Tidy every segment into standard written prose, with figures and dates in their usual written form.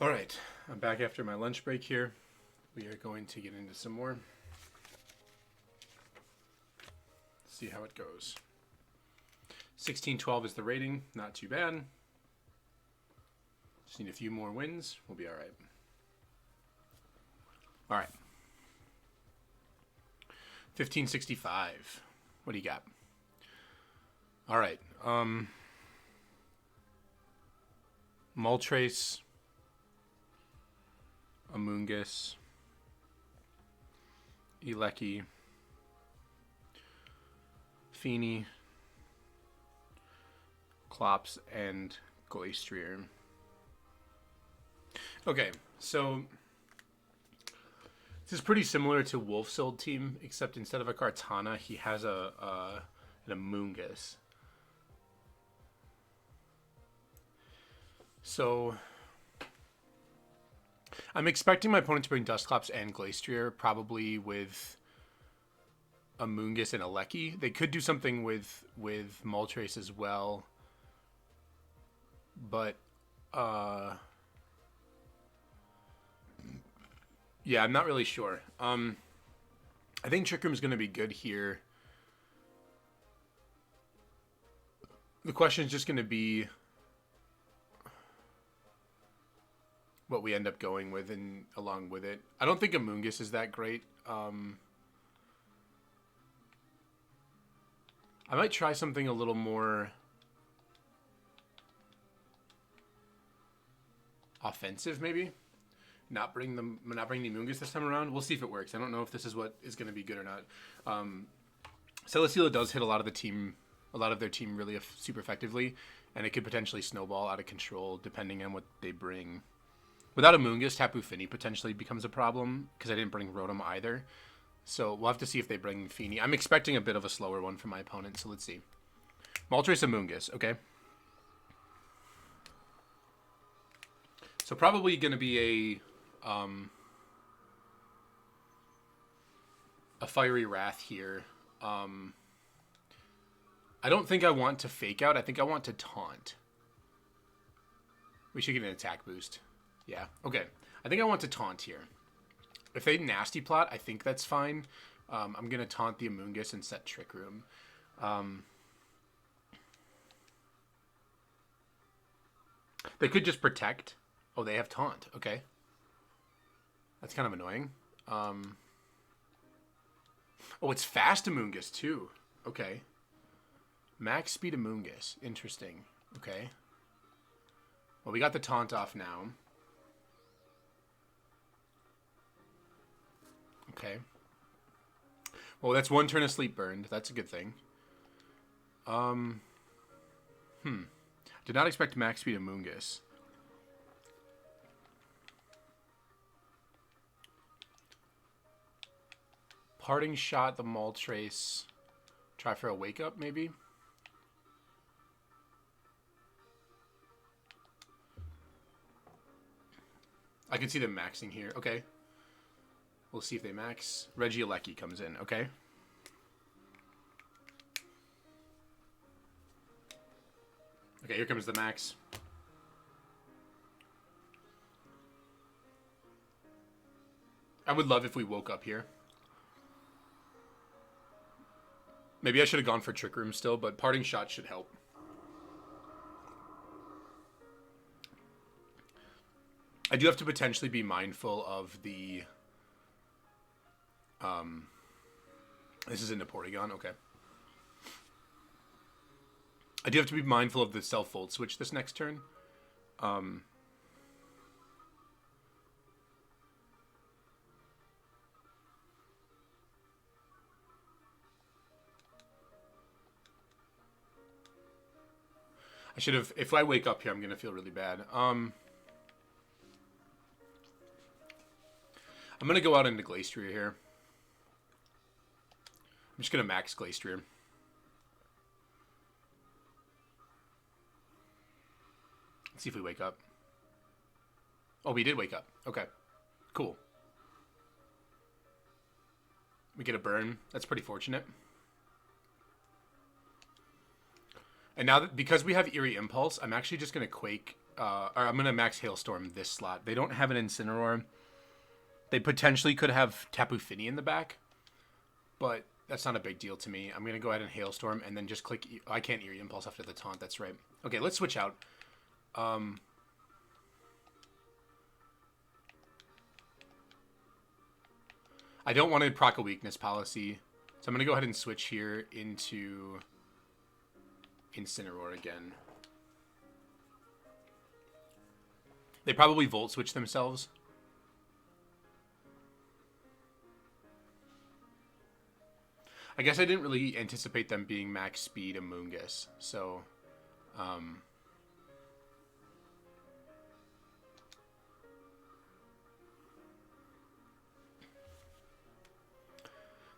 All right, I'm back after my lunch break here. We are going to get into some more. See how it goes. 1612 is the rating, not too bad. Just need a few more wins, we'll be all right. All right. 1565. What do you got? All right. Moltres, Amoonguss, Eleki, Feeny, Klops, and Glastrier. Okay, so this is pretty similar to Wolf's old team, except instead of a Kartana, he has an Amoonguss. So I'm expecting my opponent to bring Dusclops and Glastrier, probably with Amoonguss and Eleki. They could do something with Moltres as well, but yeah, I'm not really sure. I think Trick Room's going to be good here. The question is just going to be what we end up going with and along with it. I don't think Amoonguss is that great. I might try something a little more offensive, maybe. Not bring the Amoonguss this time around. We'll see if it works. I don't know if this is what is going to be good or not. Celesteela does hit a lot of their team really super effectively, and it could potentially snowball out of control depending on what they bring. Without Amoonguss, Tapu Fini potentially becomes a problem because I didn't bring Rotom either. So we'll have to see if they bring Fini. I'm expecting a bit of a slower one from my opponent, so let's see. Moltres, Amoonguss, okay. So probably going to be a Fiery Wrath here. I don't think I want to Fake Out. I think I want to Taunt. We should get an attack boost. Yeah, okay. I think I want to Taunt here. If they Nasty Plot, I think that's fine. I'm going to Taunt the Amoonguss and set Trick Room. They could just Protect. Oh, they have Taunt. Okay. That's kind of annoying. Oh, it's Fast Amoonguss, too. Okay. Max Speed Amoonguss. Interesting. Okay. Well, we got the Taunt off now. Okay. Well, that's one turn of Sleep Burned. That's a good thing. Did not expect Max Speed Amoonguss. Parting Shot, the Moltres. Try for a Wake Up, maybe? I can see them maxing here. Okay. We'll see if they max. Regieleki comes in. Okay. Okay, here comes the max. I would love if we woke up here. Maybe I should have gone for Trick Room still, but Parting Shot should help. I do have to potentially be mindful of the... this is into Porygon, okay. I do have to be mindful of the self-fold switch this next turn. I should have... If I wake up here, I'm going to feel really bad. I'm going to go out into Glastrier here. I'm just going to max Glastrier. Let's see if we wake up. Oh, we did wake up. Okay. Cool. We get a burn. That's pretty fortunate. And now, that, because we have Eerie Impulse, I'm actually just going to Quake or I'm gonna max Hailstorm this slot. They don't have an Incineroar. They potentially could have Tapu Fini in the back, but that's not a big deal to me. I'm gonna go ahead and Hailstorm and then just click. I can't Eerie Impulse after the taunt. That's right. Okay, let's switch out. I don't want to proc a weakness policy, so I'm gonna go ahead and switch here into Incineroar again. They probably Volt Switch themselves. I guess I didn't really anticipate them being max speed Amoonguss, so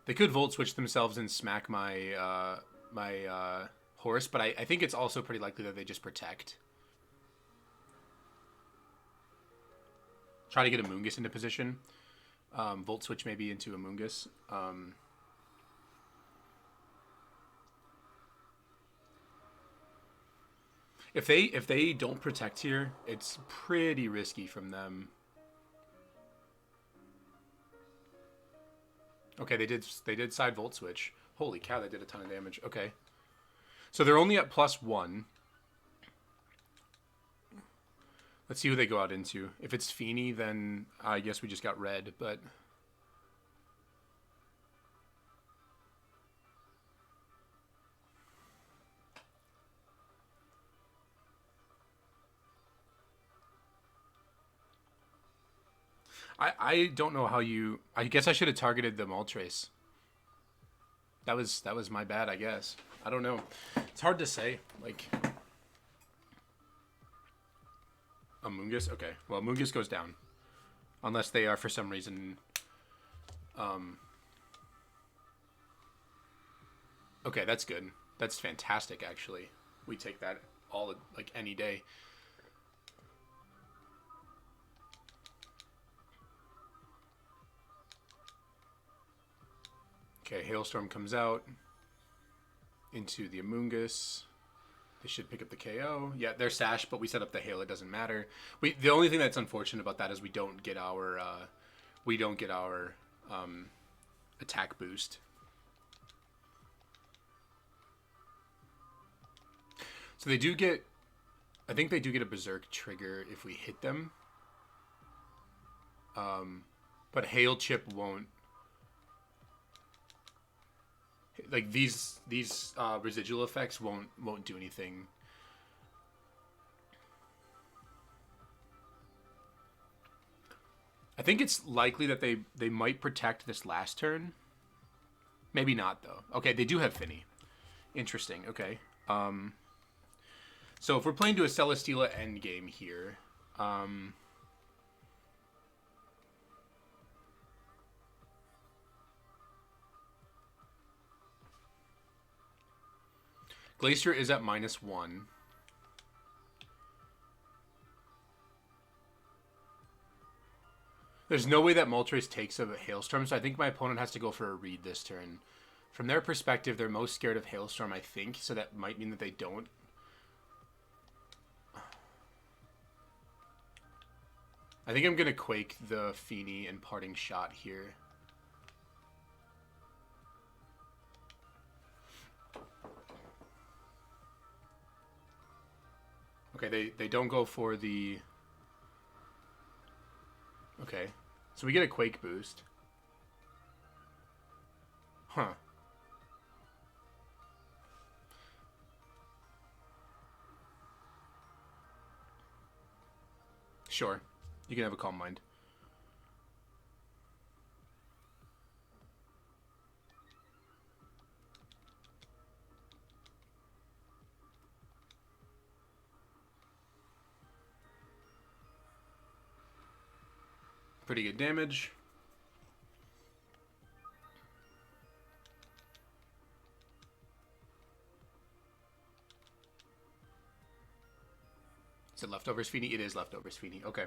they could Volt Switch themselves and smack my my horse, but I think it's also pretty likely that they just protect. Try to get Amoonguss into position. Volt Switch maybe into Amoonguss. If they don't protect here, it's pretty risky from them. Okay, they did side Volt Switch. Holy cow, that did a ton of damage. Okay. So they're only at +1. Let's see who they go out into. If it's Fini, then I guess we just got red, but I don't know how you. I guess I should have targeted the Moltres. That was my bad, I guess. I don't know. It's hard to say. Like Amoonguss? Okay. Well, Amoonguss goes down. Unless they are, for some reason... Okay, that's good. That's fantastic, actually. We take that all, like, any day. Okay, Hailstorm comes out into the Amoonguss. They should pick up the KO. Yeah, they're Sash, but we set up the Hail. It doesn't matter. The only thing that's unfortunate about that is we don't get our attack boost. So they do get, I think they do get a Berserk trigger if we hit them. But Hail Chip won't. Like these residual effects won't do anything. I think it's likely that they might protect this last turn. Maybe not though. Okay, they do have Fini. Interesting. Okay. So if we're playing to a Celesteela endgame here, Glacier is at -1. There's no way that Moltres takes a Hailstorm, so I think my opponent has to go for a read this turn. From their perspective, they're most scared of Hailstorm, I think, so that might mean that they don't. I think I'm going to Quake the Fini and Parting Shot here. Okay, they don't go for the... Okay, so we get a Quake boost. Huh. Sure. You can have a Calm Mind. Pretty good damage. Is it Leftovers Fini? It is Leftovers Fini. Okay.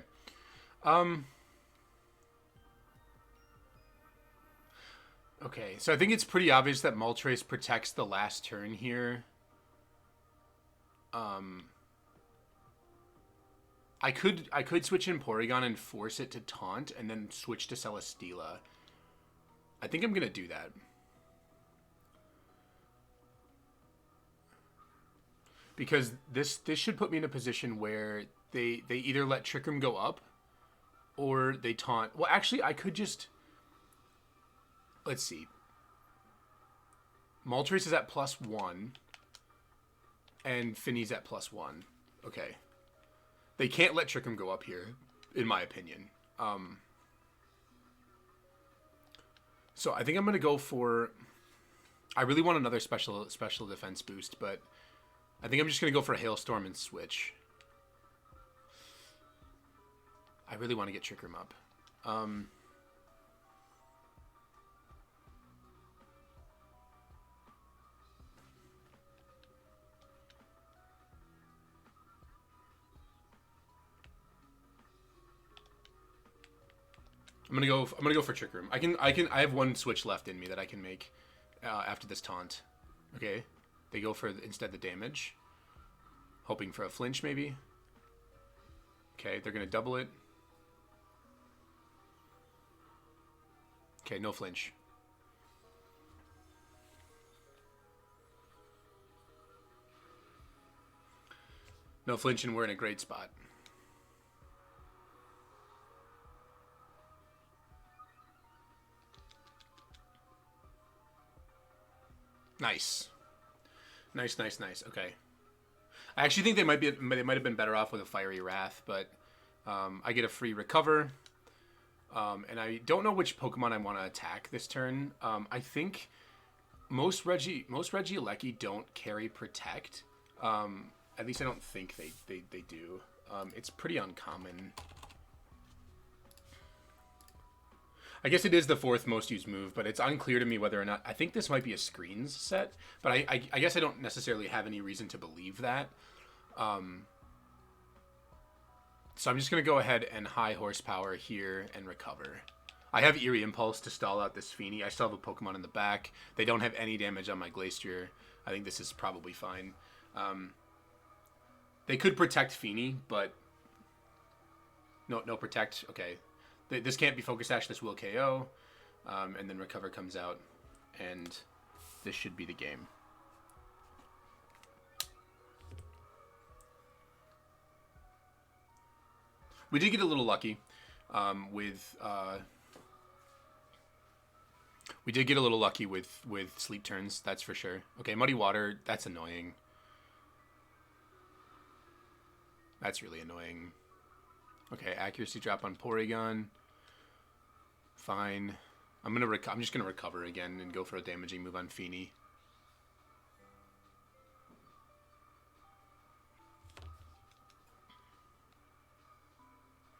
Okay, so I think it's pretty obvious that Moltres protects the last turn here. I could switch in Porygon and force it to taunt and then switch to Celesteela. I think I'm gonna do that. Because this should put me in a position where they either let Trick Room go up or they taunt. Well, actually, I could just... Let's see. Moltres is at +1 and Finny's at +1. Okay. They can't let Trick Room go up here, in my opinion. So I think I'm going to go for... I really want another special defense boost, but I think I'm just going to go for a Hailstorm and switch. I really want to get Trick Room up. I'm gonna go for Trick Room. I have one switch left in me that I can make after this taunt. Okay, they go for instead the damage, hoping for a flinch maybe. Okay, they're gonna double it. Okay, no flinch. No flinch, and we're in a great spot. Nice. Nice. Okay. I actually think they might have been better off with a Fiery Wrath, but I get a free recover. And I don't know which Pokemon I want to attack this turn. I think most Regieleki don't carry Protect. At least I don't think they do. It's pretty uncommon. I guess it is the 4th most used move, but it's unclear to me whether or not... I think this might be a screens set, but I guess I don't necessarily have any reason to believe that. So I'm just going to go ahead and high horsepower here and recover. I have Eerie Impulse to stall out this Feeny. I still have a Pokemon in the back. They don't have any damage on my Glastrier. I think this is probably fine. They could protect Feeny, but... No protect. Okay. This can't be Focus Sash. This will KO. And then Recover comes out. And this should be the game. We did get a little lucky with sleep turns, that's for sure. Okay, Muddy Water, that's annoying. That's really annoying. Okay, accuracy drop on Porygon. Fine. I'm just gonna recover again and go for a damaging move on Feeny.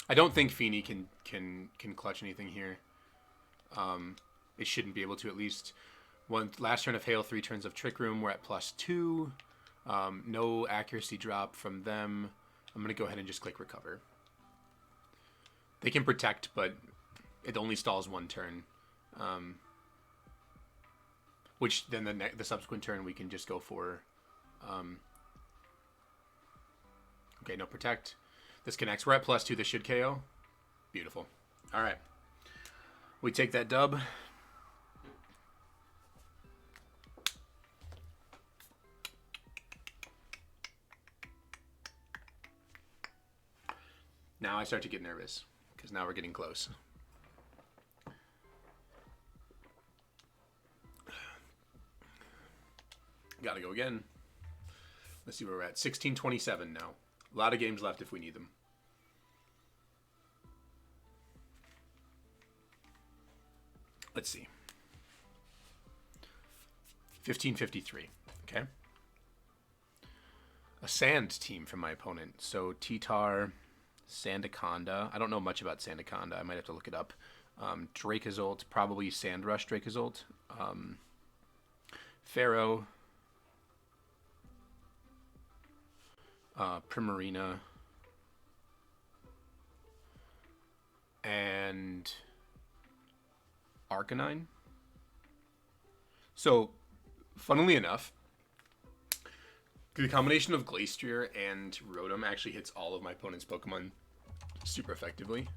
I don't think Feeny can clutch anything here. It shouldn't be able to, at least. Last turn of Hail, 3 turns of Trick Room. We're at +2. No accuracy drop from them. I'm going to go ahead and just click Recover. They can Protect, but it only stalls 1 turn. Which then the subsequent turn we can just go for... okay, no Protect. This connects. We're at +2. This should KO. Beautiful. All right. We take that dub. Now I start to get nervous because now we're getting close. Gotta go again. Let's see where we're at. 1627 now. A lot of games left if we need them. Let's see. 1553. Okay. A sand team from my opponent. So T-Tar, Sandaconda. I don't know much about Sandaconda. I might have to look it up. Dracozolt, probably Sandrush Dracozolt. Pharaoh. Primarina. And Arcanine. So, funnily enough, The combination of Glastrier and Rotom actually hits all of my opponent's Pokemon super effectively.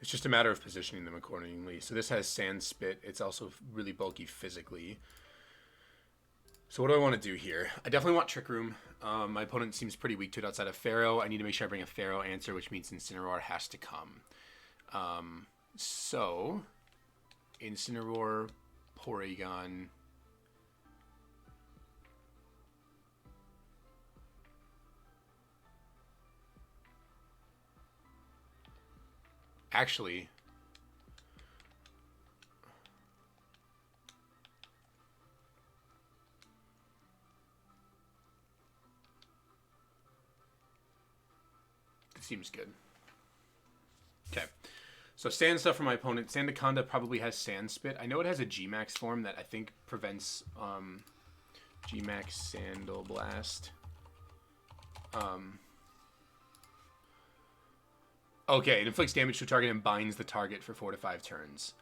It's just a matter of positioning them accordingly. So this has Sand Spit. It's also really bulky physically. So what do I want to do here? I definitely want Trick Room. My opponent seems pretty weak to it outside of Pharaoh. I need to make sure I bring a Pharaoh answer, which means Incineroar has to come. So Incineroar, Porygon. Actually, it seems good. Okay. So sand stuff for my opponent. Sandaconda probably has Sand Spit. I know it has a G-Max form that I think prevents G-Max Sandal Blast. Okay, it inflicts damage to a target and binds the target for 4 to 5 turns.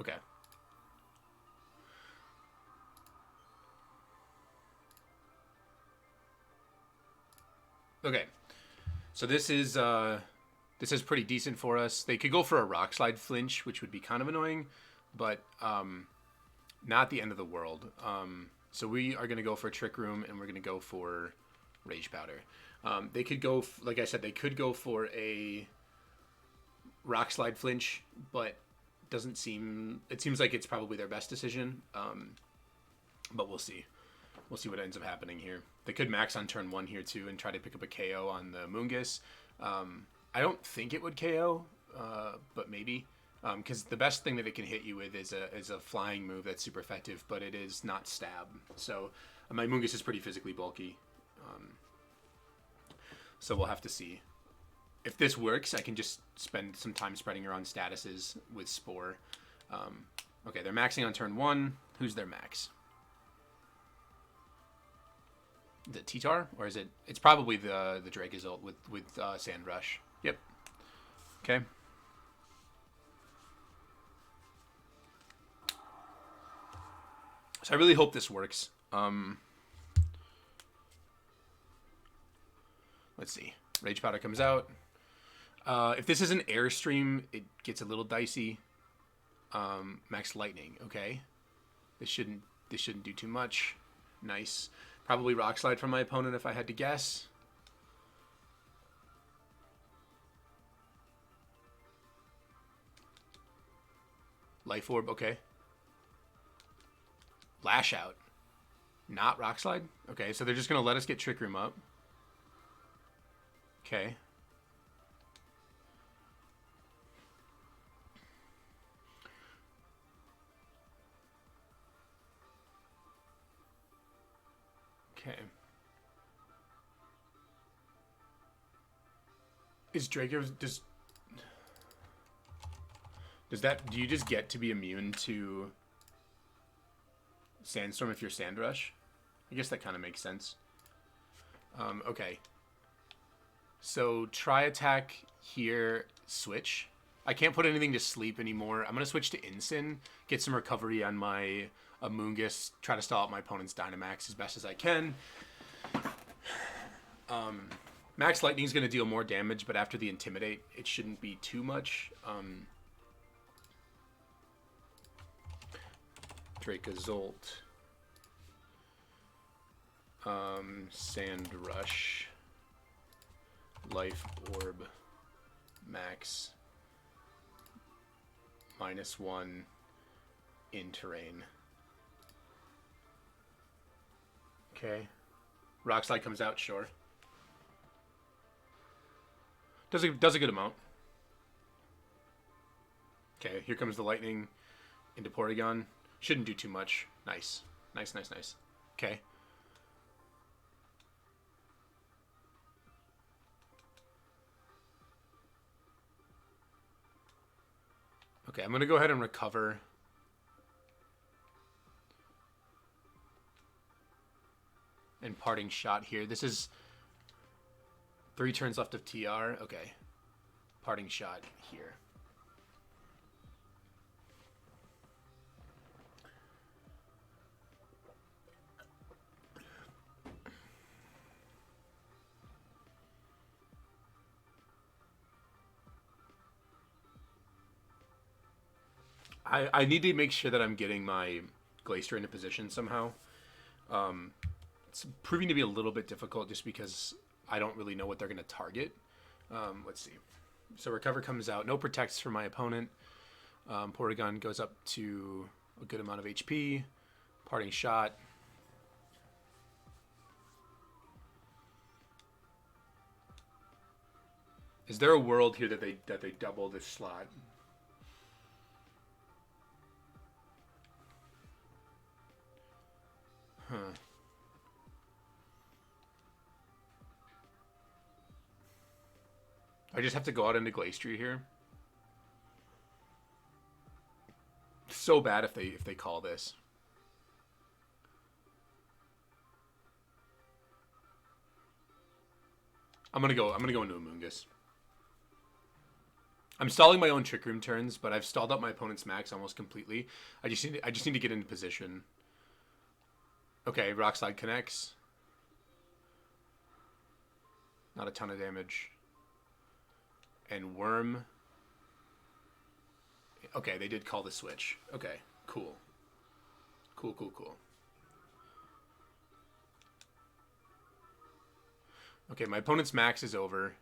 Okay. Okay. So this is pretty decent for us. They could go for a Rock Slide flinch, which would be kind of annoying, but not the end of the world. So we are going to go for Trick Room, and we're going to go for Rage Powder. They could go, like I said, they could go for a Rock Slide flinch, but it seems like it's probably their best decision. But we'll see. We'll see what ends up happening here. They could max on turn 1 here too and try to pick up a KO on the Moongus. I don't think it would KO, but maybe. Because the best thing that it can hit you with is a flying move that's super effective, but it is not stab. So my Moongus is pretty physically bulky. So we'll have to see. If this works, I can just spend some time spreading around statuses with Spore. Okay, they're maxing on turn 1. Who's their max? The T-Tar? Or is it... It's probably the Dracozolt with Sand Rush. Yep. Okay. So I really hope this works. Let's see. Rage Powder comes out. If this is an Airstream, it gets a little dicey. Max Lightning, okay. This shouldn't do too much. Nice. Probably Rock Slide from my opponent if I had to guess. Life Orb, okay. Lash Out. Not Rock Slide? Okay, so they're just going to let us get Trick Room up. Okay. Okay. Is Draco... Does that... Do you just get to be immune to Sandstorm if you're Sand Rush? I guess that kind of makes sense. Okay. So try attack here, switch. I can't put anything to sleep anymore. I'm going to switch to Incin, get some recovery on my Amoonguss, try to stall out my opponent's Dynamax as best as I can. Max Lightning is going to deal more damage, but after the Intimidate, it shouldn't be too much. Dracozolt. Sand Rush. Life Orb. Max. -1 in terrain. Okay. Rock Slide comes out, sure. Does a good amount. Okay, here comes the Lightning into Porygon. Shouldn't do too much. Nice. Nice, nice, nice. Okay. Okay, I'm going to go ahead and recover. And Parting Shot here. This is 3 turns left of TR. Okay. Parting Shot here. I need to make sure that I'm getting my Glacier into position somehow. It's proving to be a little bit difficult just because I don't really know what they're going to target. Let's see. So Recover comes out. No protects for my opponent. Porygon goes up to a good amount of HP. Parting Shot. Is there a world here that they double this slot? Huh. I just have to go out into Glacier here. So bad if they call this. I'm gonna go into Amoonguss. I'm stalling my own Trick Room turns, but I've stalled out my opponent's max almost completely. I just need to get into position. Okay, Rock Slide connects. Not a ton of damage. And Worm. Okay, they did call the switch. Okay, cool. Cool. Okay, my opponent's max is over.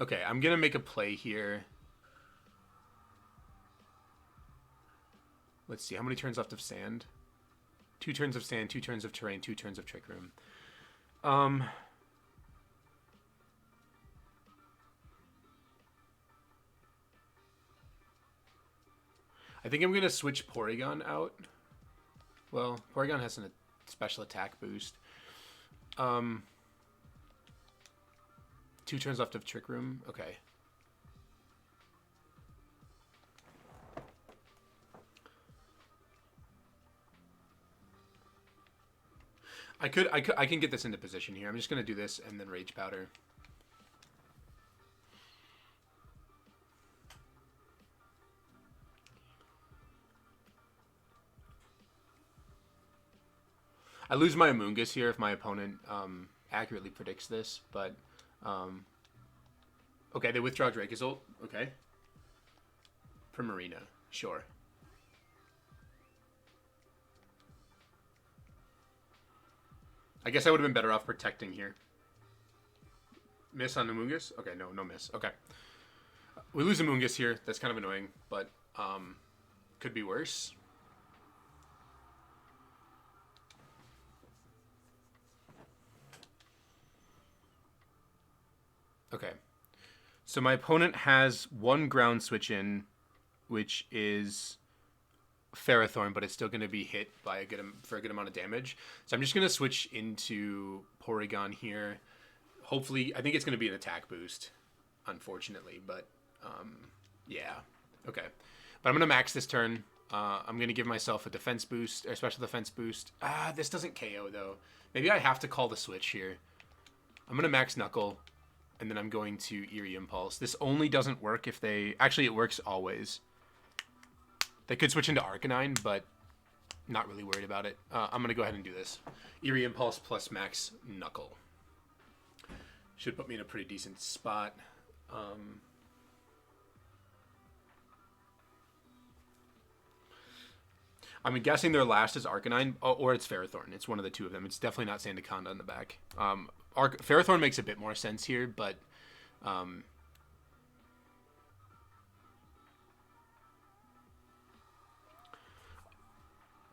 Okay, I'm going to make a play here. Let's see, how many turns left of Sand? 2 turns of Sand, 2 turns of Terrain, 2 turns of Trick Room. I think I'm going to switch Porygon out. Well, Porygon has a special attack boost. 2 turns left of Trick Room. Okay. I can get this into position here. I'm just going to do this and then Rage Powder. I lose my Amoonguss here if my opponent accurately predicts this, but okay, they withdraw Dracozolt. Okay. Primarina, sure. I guess I would have been better off protecting here. Miss on Amoonguss? Okay, no miss. Okay. We lose Amoonguss here. That's kind of annoying, but could be worse. Okay. So my opponent has 1 ground switch in, which is Ferrothorn, but it's still going to be hit by for a good amount of damage. So I'm just going to switch into Porygon here. Hopefully, I think it's going to be an attack boost, unfortunately, but yeah. Okay. But I'm going to max this turn. I'm going to give myself a defense boost, or special defense boost. This doesn't KO, though. Maybe I have to call the switch here. I'm going to max Knuckle, and then I'm going to Eerie Impulse. This only doesn't work if they... Actually, it works always. They could switch into Arcanine, but not really worried about it. I'm going to go ahead and do this. Eerie Impulse plus max Knuckle. Should put me in a pretty decent spot. I'm guessing their last is Arcanine, or it's Ferrothorn. It's one of the two of them. It's definitely not Sandaconda in the back. Ferrothorn makes a bit more sense here, but...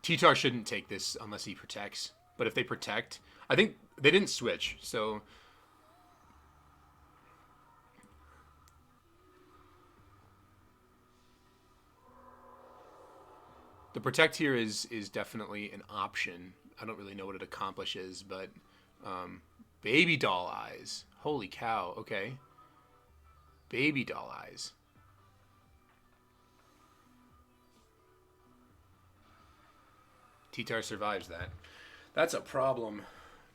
T-Tar shouldn't take this unless he protects. But if they protect... I think they didn't switch, so... The protect here is definitely an option. I don't really know what it accomplishes, but... Baby Doll Eyes. Holy cow, okay. Baby Doll Eyes. T-Tar survives that. That's a problem.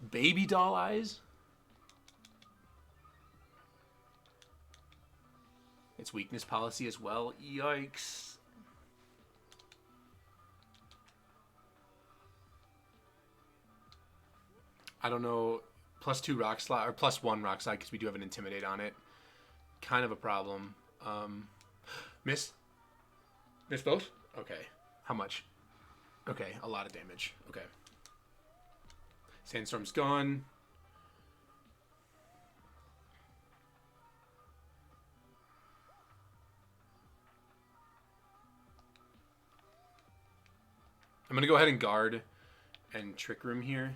Baby Doll Eyes? It's weakness policy as well. Yikes. I don't know. +2 rock slide or +1 rock slide because we do have an intimidate on it. Kind of a problem. Miss both? Okay. How much? Okay, a lot of damage. Okay. Sandstorm's gone. I'm going to go ahead and guard and Trick Room here.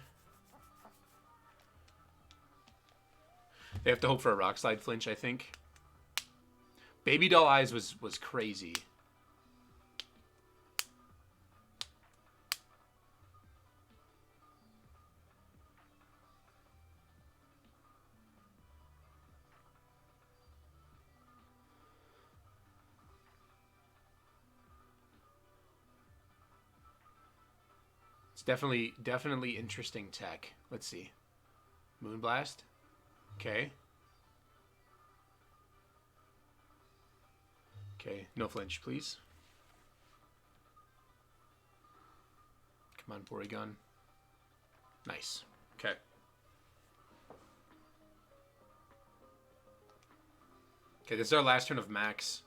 They have to hope for a rock slide flinch, I think. Baby Doll Eyes was crazy. It's definitely interesting tech. Let's see. Moonblast. Okay. Okay, no flinch, please. Come on, Porygon. Nice. Okay. Okay, this is our last turn of Max.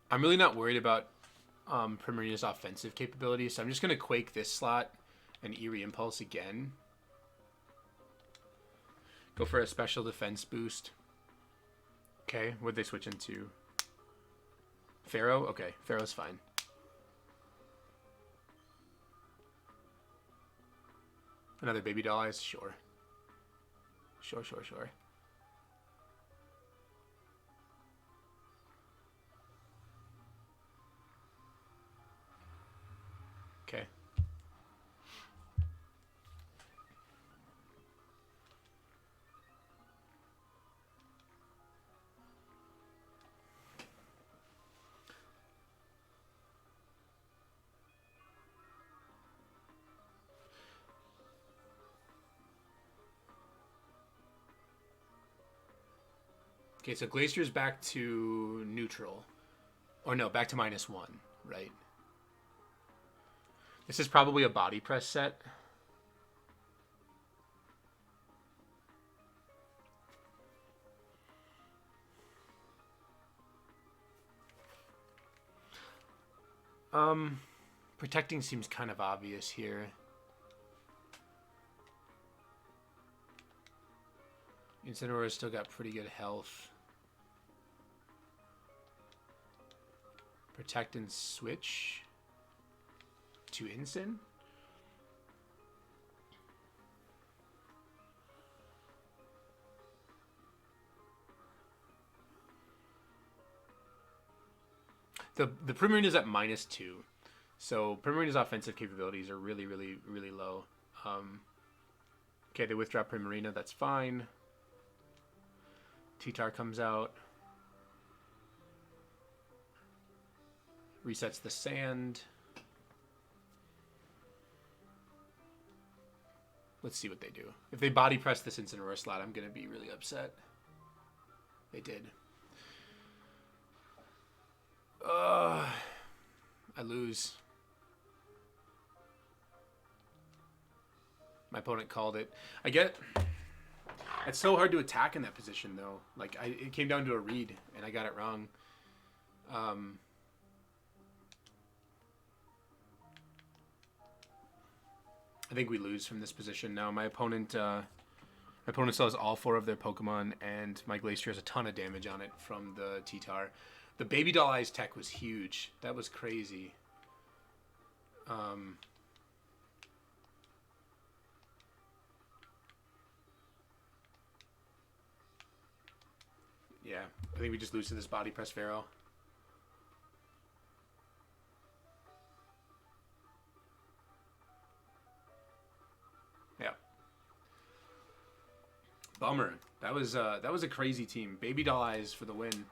I'm really not worried about Primarina's offensive capabilities, so I'm just going to Quake this slot and Eerie Impulse again. Go for a special defense boost. Okay, what'd they switch into? Pharaoh? Okay, Pharaoh's fine. Another Baby Doll Eyes? Sure. Sure. Okay. Okay, so Glacier's back to neutral. Or no, back to -1, right? This is probably a body press set. Protecting seems kind of obvious here. Incineroar's still got pretty good health. Protect and switch to Incin. The Primarina's at -2. So Primarina's offensive capabilities are really low. Okay, they withdraw Primarina, that's fine. T-Tar comes out. Resets the sand. Let's see what they do. If they body press this Incineroar slot, I'm going to be really upset. They did. I lose. My opponent called it. I get... It's so hard to attack in that position, though. Like, it came down to a read, and I got it wrong. I think we lose from this position now. My opponent still has all 4 of their Pokemon, and my Glacier has a ton of damage on it from the T-Tar. The Baby Doll Eyes tech was huge. That was crazy. Yeah, I think we just lose to this Body Press Pharaoh. Yeah. Bummer. That was a crazy team. Baby Doll Eyes for the win.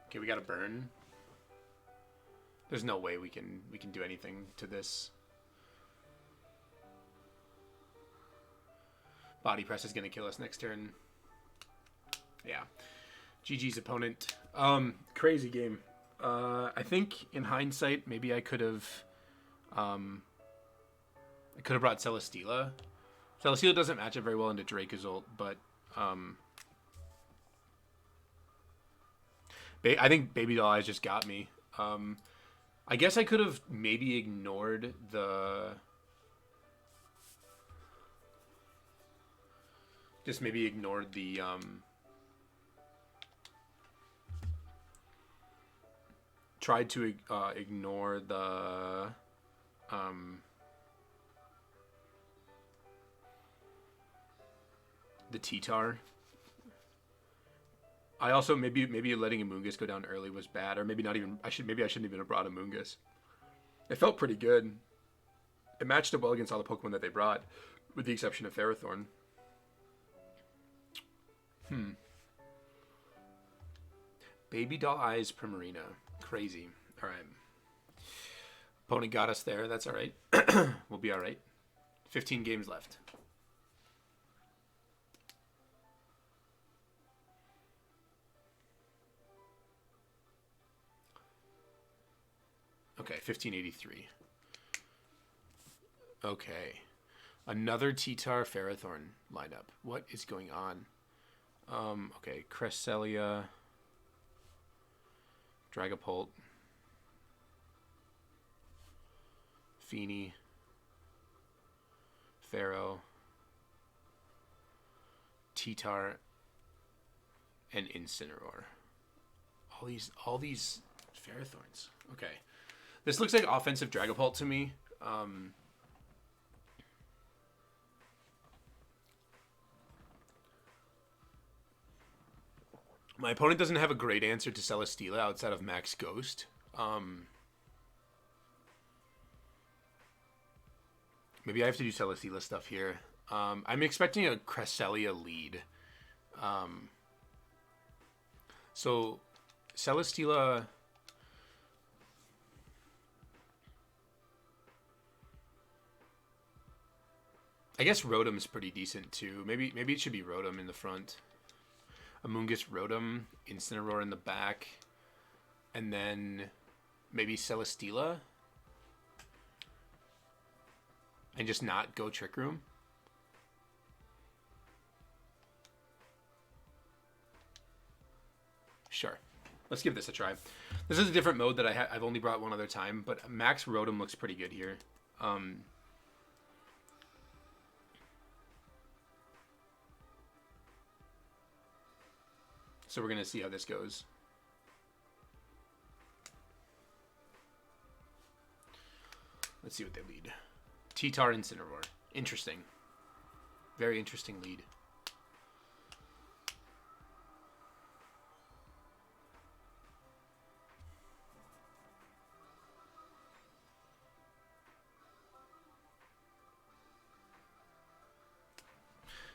Okay, we got a burn. There's no way we can do anything to this. Body press is going to kill us next turn. Yeah. GG's opponent. Crazy game. I think in hindsight, maybe I could have brought Celesteela. Celesteela doesn't match up very well into Drake's ult, but I think Baby Doll Eyes just got me. I guess I could have maybe ignored the... Just maybe ignored the... Tried to ignore the... the T-Tar. I also maybe letting Amoonguss go down early was bad, or maybe not even. I shouldn't even have brought Amoonguss. It felt pretty good. It matched up well against all the Pokemon that they brought, with the exception of Ferrothorn. Baby Doll Eyes Primarina, crazy. All right, opponent got us there. That's all right. We'll be all right. 15 games left. Okay, 1583. Okay. Another T-Tar Ferrothorn lineup. What is going on? Okay, Cresselia, Dragapult, Feeny, Pharaoh, T-Tar, and Incineroar. All these Ferrothorns. Okay. This looks like offensive Dragapult to me. My opponent doesn't have a great answer to Celesteela outside of Max Ghost. Maybe I have to do Celesteela stuff here. I'm expecting a Cresselia lead. So Celesteela... I guess Rotom's pretty decent too. Maybe it should be Rotom in the front. Amoonguss, Rotom, Incineroar in the back, and then maybe Celesteela, and just not go Trick Room. Sure, let's give this a try. This is a different mode that I've only brought one other time, but Max Rotom looks pretty good here. So we're going to see how this goes. Let's see what they lead. T-Tar Incineroar. Interesting. Very interesting lead.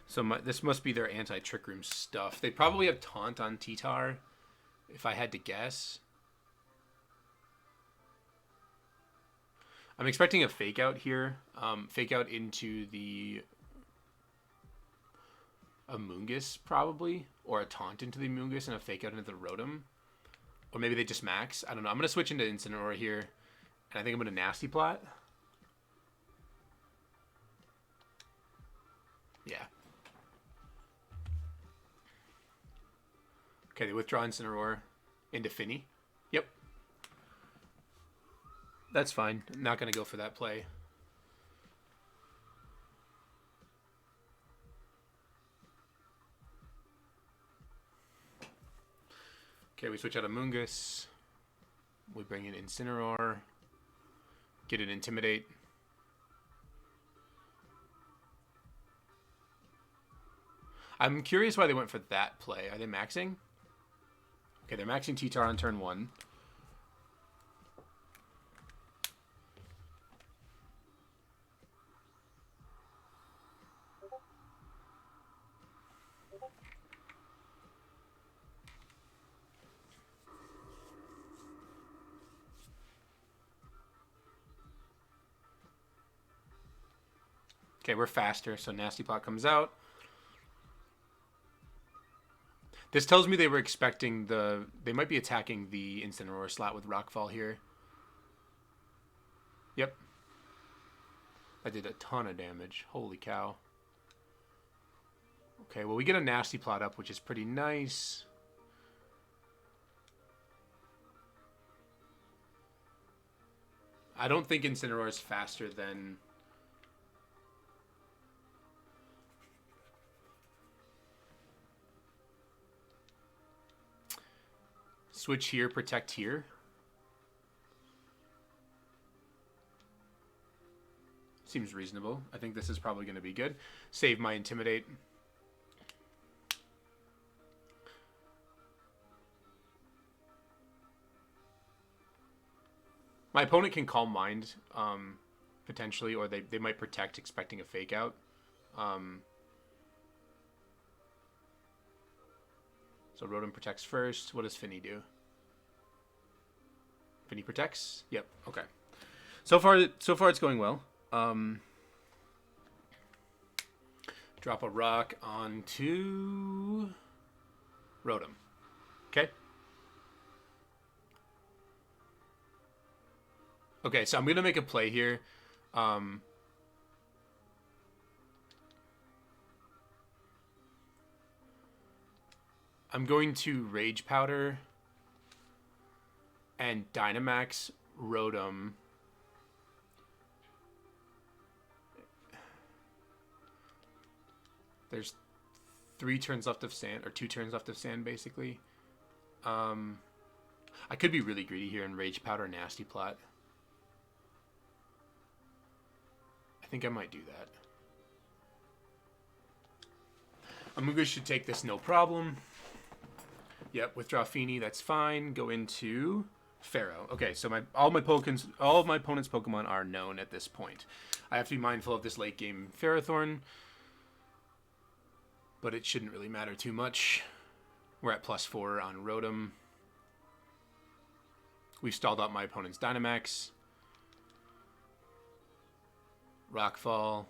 So this must be their anti-Trick Room stuff. They probably have Taunt on T-Tar, if I had to guess. I'm expecting a Fake Out here. Fake Out into the Amoonguss, probably. Or a Taunt into the Amoonguss and a Fake Out into the Rotom. Or maybe they just Max. I don't know. I'm going to switch into Incineroar here. And I think I'm going to Nasty Plot. Yeah. Okay, they withdraw Incineroar into Finny. Yep. That's fine. I'm not going to go for that play. Okay, we switch out Amoonguss. We bring in Incineroar. Get an Intimidate. I'm curious why they went for that play. Are they maxing? Okay, they're maxing T-Tar on turn 1. Okay, we're faster, so Nasty Plot comes out. This tells me they were expecting the... They might be attacking the Incineroar slot with Rockfall here. Yep. That did a ton of damage. Holy cow. Okay, well, we get a Nasty Plot up, which is pretty nice. I don't think Incineroar is faster than... Switch here, protect here. Seems reasonable. I think this is probably going to be good. Save my Intimidate. My opponent can Calm Mind, potentially, or they might protect expecting a Fake Out. So Rotom protects first. What does Finny do? Finny protects? Yep, okay. So far it's going well. Drop a rock onto Rotom. Okay. Okay, so I'm going to make a play here. I'm going to Rage Powder and Dynamax Rotom. There's 3 turns left of sand, or 2 turns left of sand, basically. I could be really greedy here and Rage Powder Nasty Plot. I think I might do that. Amuga should take this no problem. Yep, withdraw Feeny, that's fine. Go into Pharaoh. Okay, so all of my opponent's Pokemon are known at this point. I have to be mindful of this late game Ferrothorn, but it shouldn't really matter too much. We're at +4 on Rotom. We've stalled out my opponent's Dynamax. Rockfall.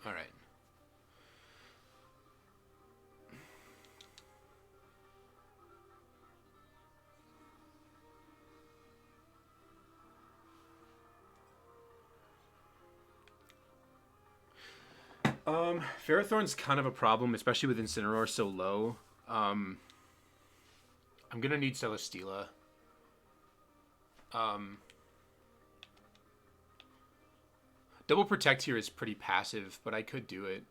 All right. Ferrothorn's kind of a problem, especially with Incineroar so low. I'm gonna need Celesteela. Double Protect here is pretty passive, but I could do it.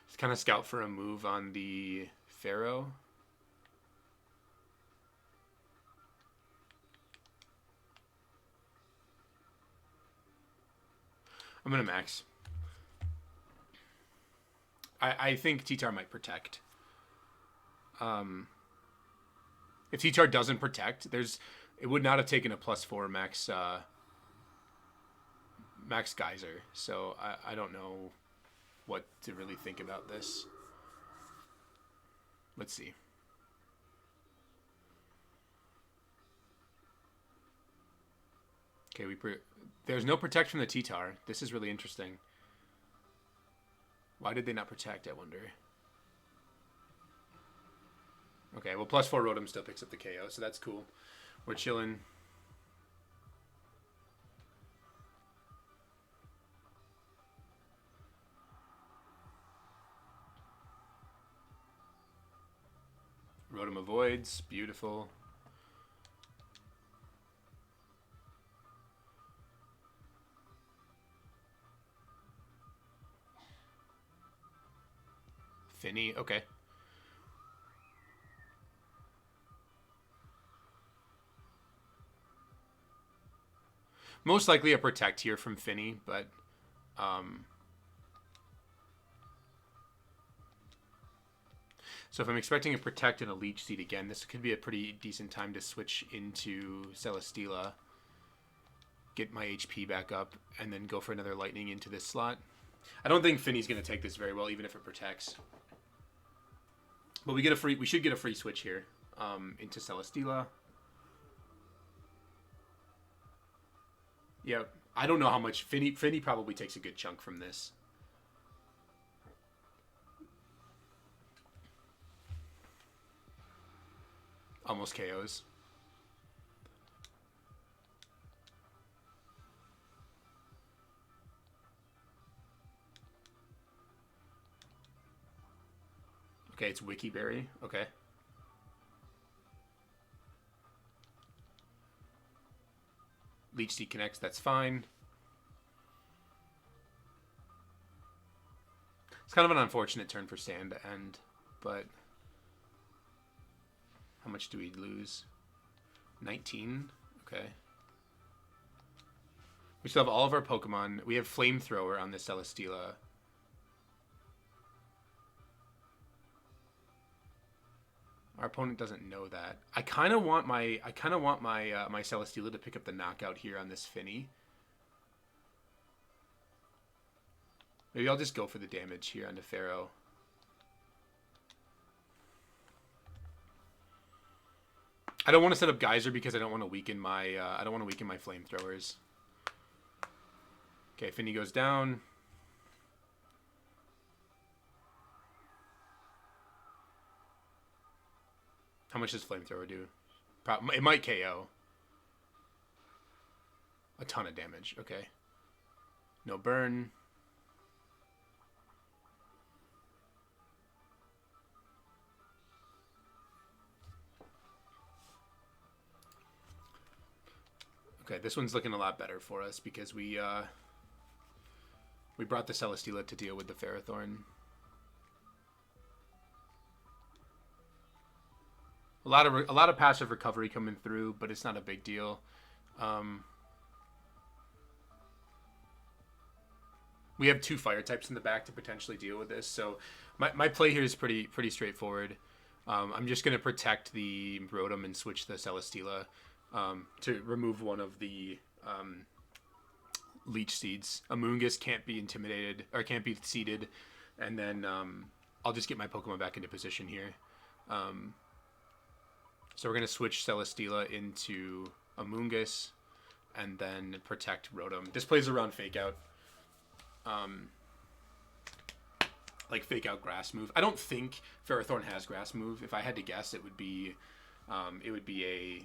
Just kind of scout for a move on the Pharaoh. I'm going to max. I think T-Tar might protect. If T-Tar doesn't protect, it would not have taken a +4 max max Geyser. So I don't know what to really think about this. Let's see. Okay, there's no protect from the T-Tar. This is really interesting. Why did they not protect, I wonder? Okay, well, +4 Rotom still picks up the KO, so that's cool. We're chilling. Rotom avoids. Beautiful. Finny, okay. Most likely a protect here from Finny, but so if I'm expecting a protect and a Leech Seed again, this could be a pretty decent time to switch into Celesteela, get my HP back up, and then go for another Lightning into this slot. I don't think Finny's going to take this very well, even if it protects. But we should get a free switch here. into Celesteela. Yep. I don't know how much. Finny probably takes a good chunk from this. Almost KOs. Okay, it's Wikiberry. Okay. Leech Seed connects, that's fine. It's kind of an unfortunate turn for Sand to end, but how much do we lose? 19? Okay. We still have all of our Pokemon. We have Flamethrower on the Celesteela. Our opponent doesn't know that. I kind of want my my Celesteela to pick up the knockout here on this Finny. Maybe I'll just go for the damage here on Pharaoh. I don't want to set up Geyser because I don't want to weaken my flamethrowers. Okay, Finny goes down. How much does Flamethrower do? It might KO. A ton of damage. Okay. No burn. Okay, this one's looking a lot better for us because we brought the Celesteela to deal with the Ferrothorn. A lot of passive recovery coming through, but it's not a big deal. We have 2 fire types in the back to potentially deal with this, so my play here is pretty straightforward. I'm just going to protect the Rotom and switch the Celesteela to remove one of the Leech Seeds. Amoonguss can't be intimidated or can't be seeded, and then I'll just get my Pokemon back into position here. So we're going to switch Celesteela into Amoonguss and then protect Rotom. This plays around Fake Out. Like Fake Out Grass Move. I don't think Ferrothorn has Grass Move. If I had to guess, it would be a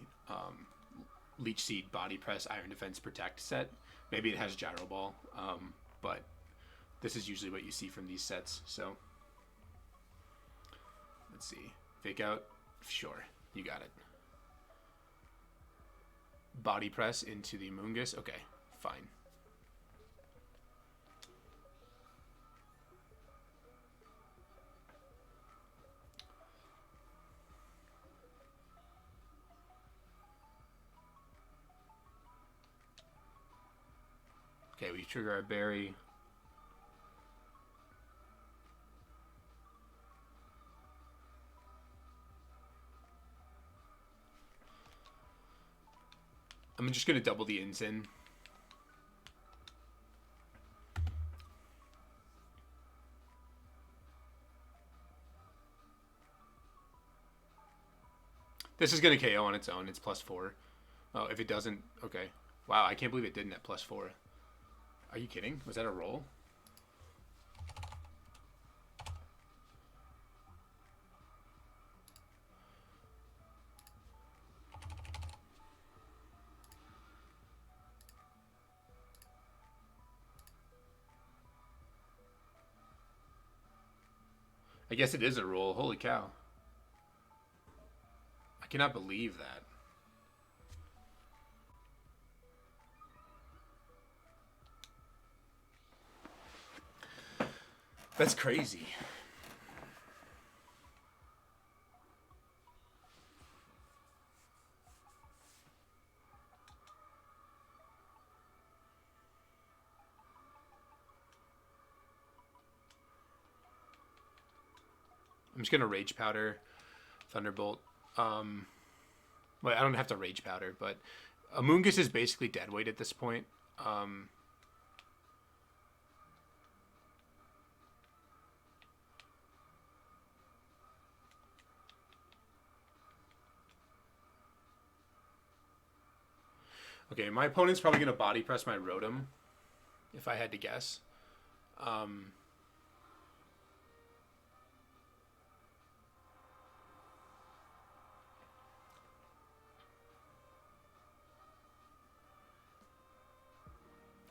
Leech Seed, Body Press, Iron Defense, Protect set. Maybe it has Gyro Ball, but this is usually what you see from these sets. So let's see. Fake Out, sure, you got it. Body Press into the Amoonguss. Okay, fine. Okay, we trigger our berry. I'm just going to double the ins in. This is going to KO on its own. It's +4. Oh, if it doesn't, okay. Wow, I can't believe it didn't at +4. Are you kidding? Was that a roll? I guess it is a roll. Holy cow. I cannot believe that. That's crazy. I'm just gonna Rage Powder, Thunderbolt. Well, I don't have to Rage Powder, but Amoonguss is basically dead weight at this point. Okay, my opponent's probably going to body press my Rotom, if I had to guess.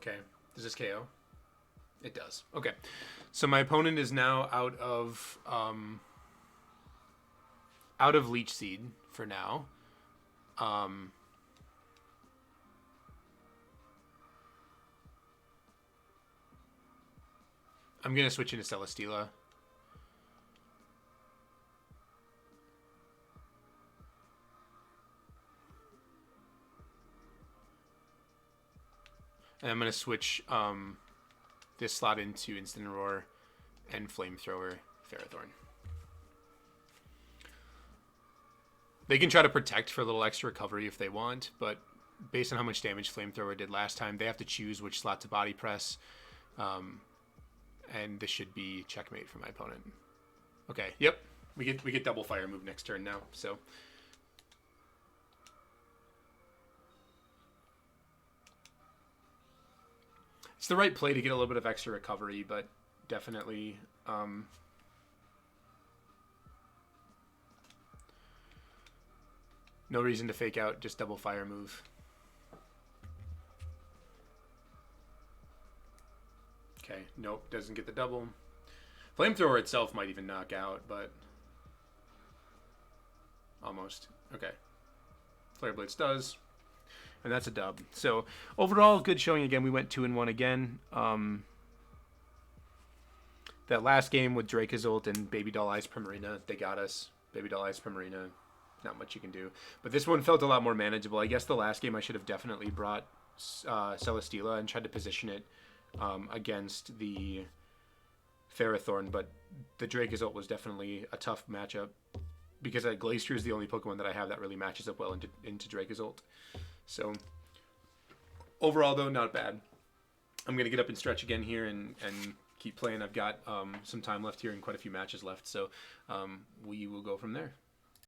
Okay, does this KO? It does. Okay, so my opponent is now out of Leech Seed for now. I'm going to switch into Celesteela. And I'm going to switch this slot into Incineroar and Flamethrower Ferrothorn. They can try to protect for a little extra recovery if they want, but based on how much damage Flamethrower did last time, they have to choose which slot to body press. And this should be checkmate for my opponent. Okay, yep. We get double fire move next turn now, so. It's the right play to get a little bit of extra recovery, but definitely no reason to fake out, just double fire move. Okay, nope, doesn't get the double. Flamethrower itself might even knock out, but almost. Okay. Flare Blitz does. And that's a dub. So overall, good showing again. We went 2-1 again. That last game with Dracozolt and Baby Doll Ice Primarina, they got us. Baby Doll Ice Primarina, not much you can do. But this one felt a lot more manageable. I guess the last game I should have definitely brought Celesteela and tried to position it against the Ferrothorn, but the Dracozolt was definitely a tough matchup because Glacier is the only Pokemon that I have that really matches up well into Dracozolt. So overall, though, not bad. I'm going to get up and stretch again here and keep playing. I've got some time left here and quite a few matches left, so we will go from there.